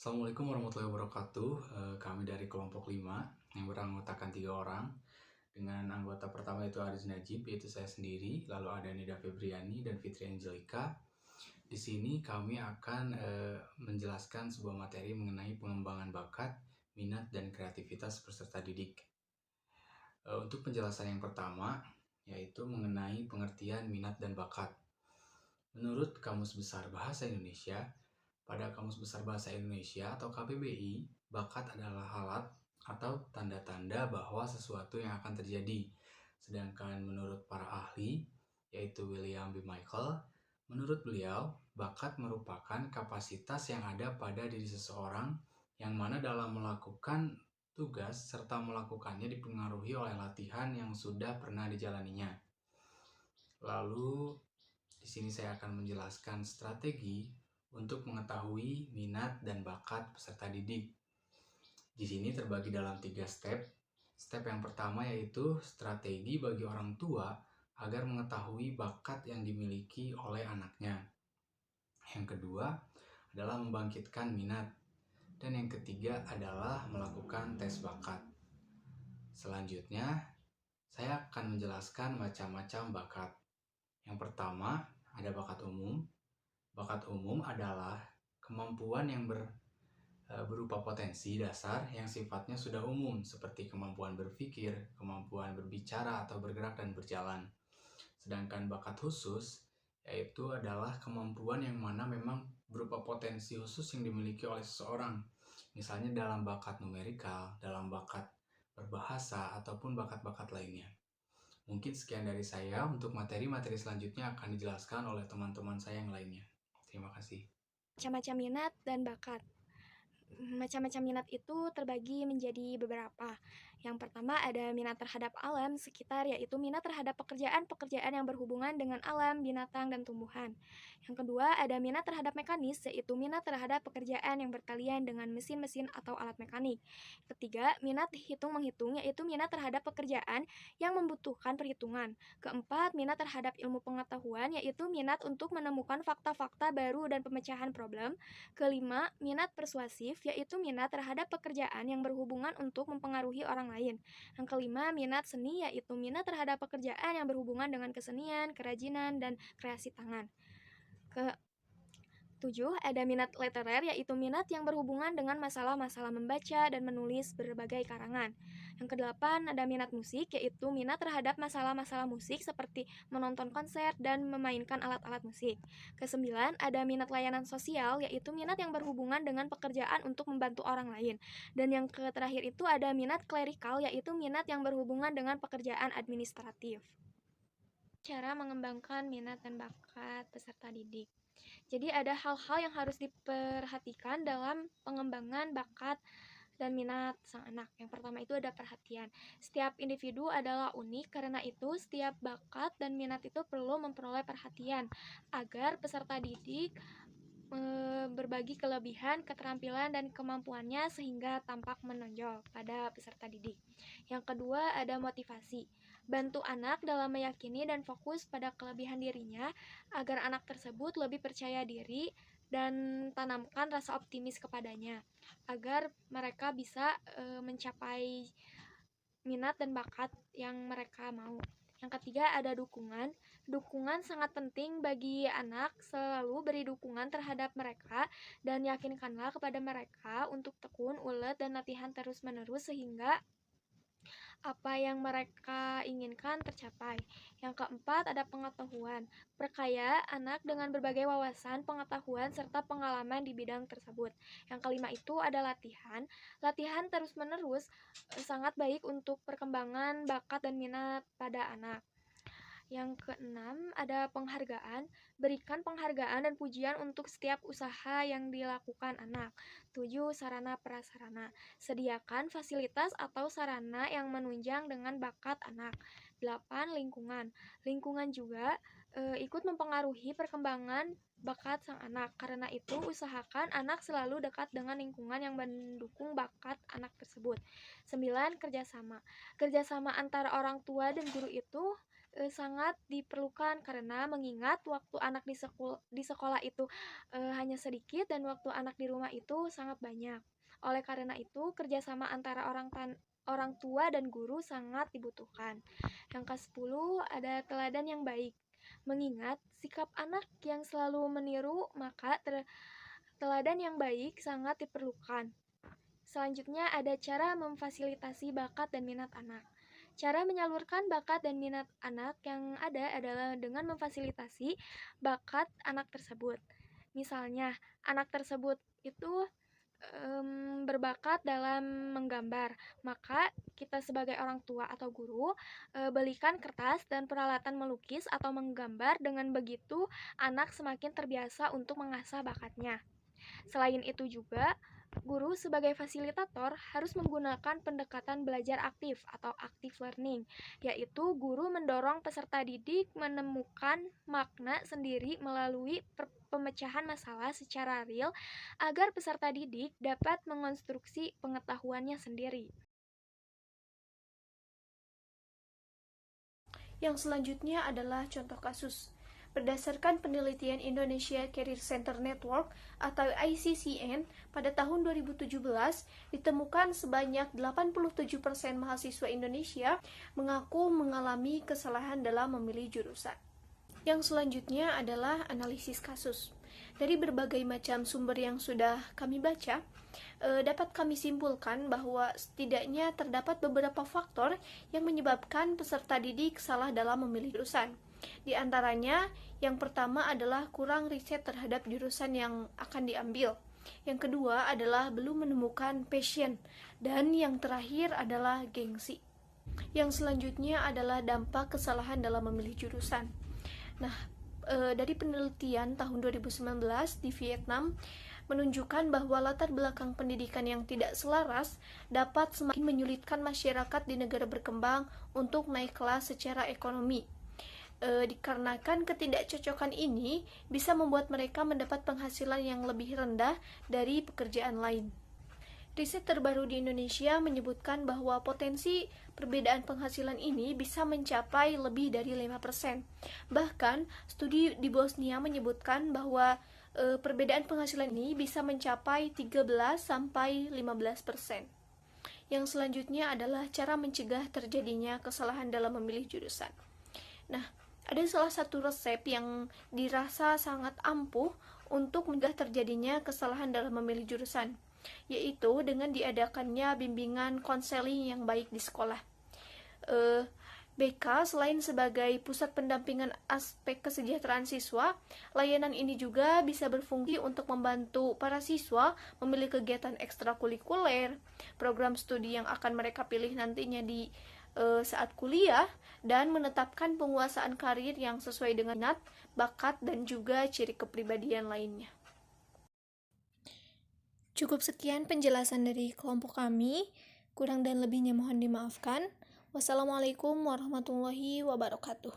Assalamualaikum warahmatullahi wabarakatuh. Kami dari kelompok 5 yang beranggotakan 3 orang. Dengan anggota pertama itu Aris Najib, yaitu saya sendiri, lalu ada Nida Febriani dan Fitri Angelika. Di sini kami akan menjelaskan sebuah materi mengenai pengembangan bakat, minat, dan kreativitas peserta didik. Untuk penjelasan yang pertama, yaitu mengenai pengertian minat dan bakat. Menurut Kamus Besar Bahasa Indonesia, pada Kamus Besar Bahasa Indonesia atau KBBI, bakat adalah alat atau tanda-tanda bahwa sesuatu yang akan terjadi. Sedangkan menurut para ahli, yaitu William B. Michael, menurut beliau, bakat merupakan kapasitas yang ada pada diri seseorang yang mana dalam melakukan tugas serta melakukannya dipengaruhi oleh latihan yang sudah pernah dijalaninya. Lalu, di sini saya akan menjelaskan strategi untuk mengetahui minat dan bakat peserta didik. Di sini terbagi dalam 3 step. Step yang pertama yaitu strategi bagi orang tua agar mengetahui bakat yang dimiliki oleh anaknya. Yang kedua adalah membangkitkan minat. Dan yang ketiga adalah melakukan tes bakat. Selanjutnya, saya akan menjelaskan macam-macam bakat. Yang pertama, ada bakat umum. Bakat umum adalah kemampuan yang berupa potensi dasar yang sifatnya sudah umum, seperti kemampuan berpikir, kemampuan berbicara atau bergerak dan berjalan. Sedangkan bakat khusus yaitu adalah kemampuan yang mana memang berupa potensi khusus yang dimiliki oleh seseorang. Misalnya dalam bakat numerikal, dalam bakat berbahasa, ataupun bakat-bakat lainnya. Mungkin sekian dari saya. Untuk materi-materi selanjutnya akan dijelaskan oleh teman-teman saya yang lainnya. Terima kasih. Macam-macam minat dan bakat. Macam-macam minat itu terbagi menjadi beberapa. Yang pertama ada minat terhadap alam sekitar, yaitu minat terhadap pekerjaan-pekerjaan yang berhubungan dengan alam, binatang, dan tumbuhan. Yang kedua ada minat terhadap mekanis, yaitu minat terhadap pekerjaan yang berkalian dengan mesin-mesin atau alat mekanik. Ketiga, minat hitung-menghitung, yaitu minat terhadap pekerjaan yang membutuhkan perhitungan. Keempat, minat terhadap ilmu pengetahuan, yaitu minat untuk menemukan fakta-fakta baru dan pemecahan problem. Kelima, minat persuasif, yaitu minat terhadap pekerjaan yang berhubungan untuk mempengaruhi orang lain. Yang kelima, minat seni, yaitu minat terhadap pekerjaan yang berhubungan dengan kesenian, kerajinan, dan kreasi tangan. Ketujuh, ada minat literer, yaitu minat yang berhubungan dengan masalah-masalah membaca dan menulis berbagai karangan. Yang kedelapan, ada minat musik, yaitu minat terhadap masalah-masalah musik seperti menonton konser dan memainkan alat-alat musik. Kesembilan, ada minat layanan sosial, yaitu minat yang berhubungan dengan pekerjaan untuk membantu orang lain. Dan yang terakhir itu ada minat klerikal, yaitu minat yang berhubungan dengan pekerjaan administratif. Cara mengembangkan minat dan bakat peserta didik. Jadi ada hal-hal yang harus diperhatikan dalam pengembangan bakat dan minat sang anak. Yang pertama itu ada perhatian. Setiap individu adalah unik, karena itu setiap bakat dan minat itu perlu memperoleh perhatian agar peserta didik berbagi kelebihan, keterampilan, dan kemampuannya sehingga tampak menonjol pada peserta didik. Yang kedua ada motivasi. Bantu anak dalam meyakini dan fokus pada kelebihan dirinya agar anak tersebut lebih percaya diri, dan tanamkan rasa optimis kepadanya agar mereka bisa mencapai minat dan bakat yang mereka mau. Yang ketiga ada dukungan. Dukungan sangat penting bagi anak, selalu beri dukungan terhadap mereka dan yakinkanlah kepada mereka untuk tekun, ulet, dan latihan terus-menerus sehingga apa yang mereka inginkan tercapai. Yang keempat ada pengetahuan. Perkaya anak dengan berbagai wawasan, pengetahuan, serta pengalaman di bidang tersebut. Yang kelima itu ada latihan. Latihan terus-menerus sangat baik untuk perkembangan bakat dan minat pada anak. Yang keenam ada penghargaan. Berikan penghargaan dan pujian untuk setiap usaha yang dilakukan anak. 7. Sarana prasarana. Sediakan fasilitas atau sarana yang menunjang dengan bakat anak. 8. Lingkungan. Lingkungan juga ikut mempengaruhi perkembangan bakat sang anak. Karena itu usahakan anak selalu dekat dengan lingkungan yang mendukung bakat anak tersebut. 9. Kerjasama. Kerjasama antara orang tua dan guru itu sangat diperlukan karena mengingat waktu anak di sekolah itu hanya sedikit dan waktu anak di rumah itu sangat banyak. Oleh karena itu, kerjasama antara orang tua dan guru sangat dibutuhkan. Yang ke-10 ada teladan yang baik. Mengingat sikap anak yang selalu meniru, maka teladan yang baik sangat diperlukan. Selanjutnya ada cara memfasilitasi bakat dan minat anak. Cara menyalurkan bakat dan minat anak yang ada adalah dengan memfasilitasi bakat anak tersebut. Misalnya, anak tersebut itu berbakat dalam menggambar, maka kita sebagai orang tua atau guru belikan kertas dan peralatan melukis atau menggambar. Dengan begitu, anak semakin terbiasa untuk mengasah bakatnya. Selain itu juga, guru sebagai fasilitator harus menggunakan pendekatan belajar aktif atau active learning, yaitu guru mendorong peserta didik menemukan makna sendiri melalui pemecahan masalah secara real agar peserta didik dapat mengonstruksi pengetahuannya sendiri. Yang selanjutnya adalah contoh kasus. Berdasarkan penelitian Indonesia Career Center Network atau ICCN, pada tahun 2017 ditemukan sebanyak 87% mahasiswa Indonesia mengaku mengalami kesalahan dalam memilih jurusan. Yang selanjutnya adalah analisis kasus. Dari berbagai macam sumber yang sudah kami baca, dapat kami simpulkan bahwa setidaknya terdapat beberapa faktor yang menyebabkan peserta didik salah dalam memilih jurusan. Di antaranya, yang pertama adalah kurang riset terhadap jurusan yang akan diambil. Yang kedua adalah belum menemukan passion. Dan yang terakhir adalah gengsi. Yang selanjutnya adalah dampak kesalahan dalam memilih jurusan. Nah, dari penelitian tahun 2019 di Vietnam menunjukkan bahwa latar belakang pendidikan yang tidak selaras dapat semakin menyulitkan masyarakat di negara berkembang untuk naik kelas secara ekonomi. Dikarenakan ketidakcocokan ini bisa membuat mereka mendapat penghasilan yang lebih rendah dari pekerjaan lain. Riset terbaru di Indonesia menyebutkan bahwa potensi perbedaan penghasilan ini bisa mencapai lebih dari 5%. Bahkan, studi di Bosnia menyebutkan bahwa perbedaan penghasilan ini bisa mencapai 13-15%. Yang selanjutnya adalah cara mencegah terjadinya kesalahan dalam memilih jurusan. Nah, ada salah satu resep yang dirasa sangat ampuh untuk mencegah terjadinya kesalahan dalam memilih jurusan, yaitu dengan diadakannya bimbingan konseling yang baik di sekolah. BK selain sebagai pusat pendampingan aspek kesejahteraan siswa, layanan ini juga bisa berfungsi untuk membantu para siswa memilih kegiatan ekstrakurikuler, program studi yang akan mereka pilih nantinya di saat kuliah, dan menetapkan penguasaan karir yang sesuai dengan minat, bakat, dan juga ciri kepribadian lainnya. Cukup sekian penjelasan dari kelompok kami. Kurang dan lebihnya mohon dimaafkan. Wassalamualaikum warahmatullahi wabarakatuh.